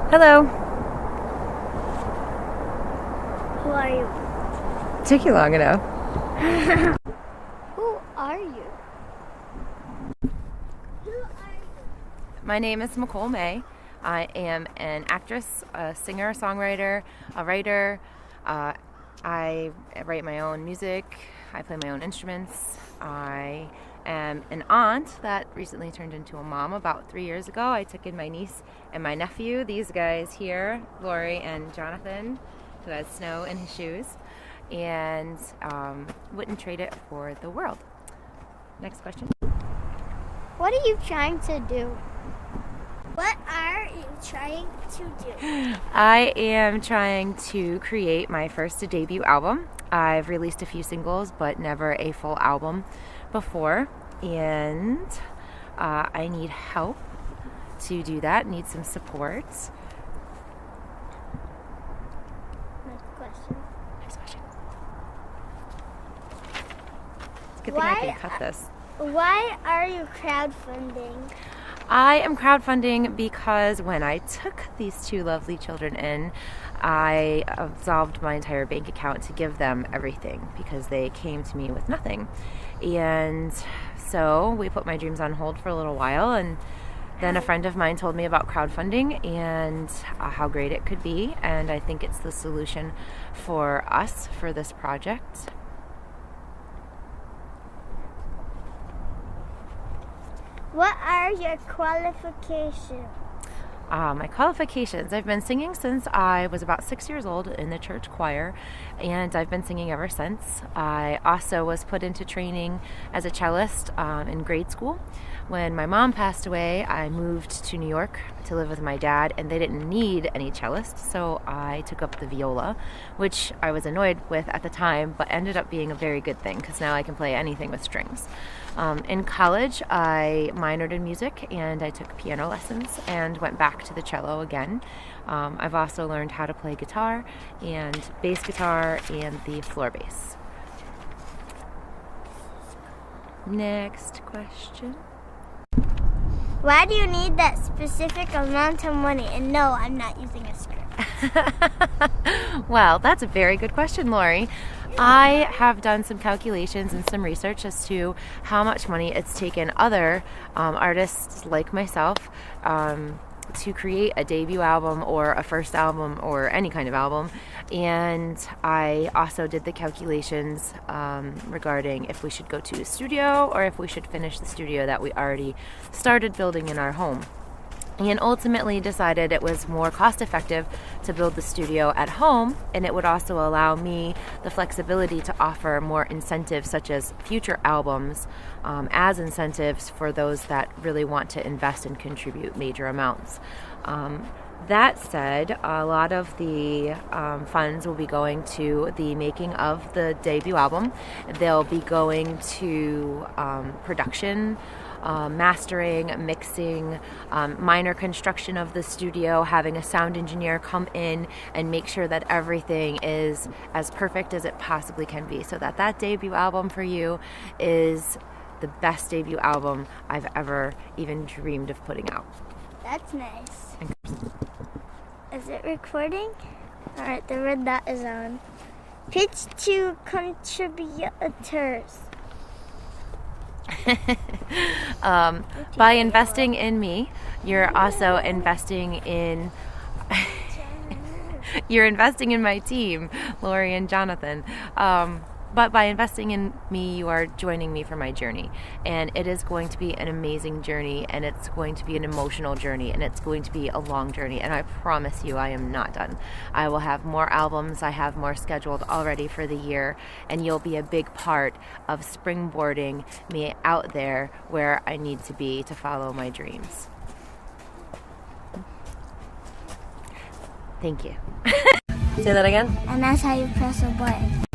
Hello. Who are you? Took you long enough. Who are you? My name is Nicole May. I am an actress, a singer, songwriter, a writer. I write my own music. I play my own instruments. I am an aunt that recently turned into a mom about 3 years ago. I took in my niece and my nephew, these guys here, Lori and Jonathan, who has snow in his shoes, and wouldn't trade it for the world. Next question. What are you trying to do? What are you trying to do? I am trying to create my first debut album. I've released a few singles, but never a full album before, and I need help to do that, need some support. Next question. Next question. It's a good thing I can cut this. Why are you crowdfunding? I am crowdfunding because when I took these two lovely children in, I absolved my entire bank account to give them everything because they came to me with nothing. And so we put my dreams on hold for a little while, and then a friend of mine told me about crowdfunding and how great it could be, and I think it's the solution for us for this project. What are your qualifications? My qualifications. I've been singing since I was about 6 years old in the church choir, and I've been singing ever since. I also was put into training as a cellist in grade school. When my mom passed away, I moved to New York to live with my dad, and they didn't need any cellists, so I took up the viola, which I was annoyed with at the time, but ended up being a very good thing because now I can play anything with strings. In college, I minored in music, and I took piano lessons and went back to the cello again. I've also learned how to play guitar and bass guitar and the floor bass. Next question. Why do you need that specific amount of money? And no, I'm not using a script. Well, that's a very good question, Lori. I have done some calculations and some research as to how much money it's taken other artists like myself to create a debut album or a first album or any kind of album. And I also did the calculations regarding if we should go to a studio or if we should finish the studio that we already started building in our home. And ultimately decided it was more cost effective to build the studio at home, and it would also allow me the flexibility to offer more incentives such as future albums as incentives for those that really want to invest and contribute major amounts. That said, a lot of the funds will be going to the making of the debut album. They'll be going to production, mastering, mixing, minor construction of the studio, having a sound engineer come in and make sure that everything is as perfect as it possibly can be, so that that debut album for you is the best debut album I've ever even dreamed of putting out. That's nice. Is it recording? Alright, the red dot is on. Pitch to contributors. By investing in me, you're also investing in you're investing in my team, Lori and Jonathan. But by investing in me, you are joining me for my journey. And it is going to be an amazing journey, and it's going to be an emotional journey, and it's going to be a long journey. And I promise you, I am not done. I will have more albums. I have more scheduled already for the year, and you'll be a big part of springboarding me out there where I need to be to follow my dreams. Thank you. Say that again. And that's how you press a button.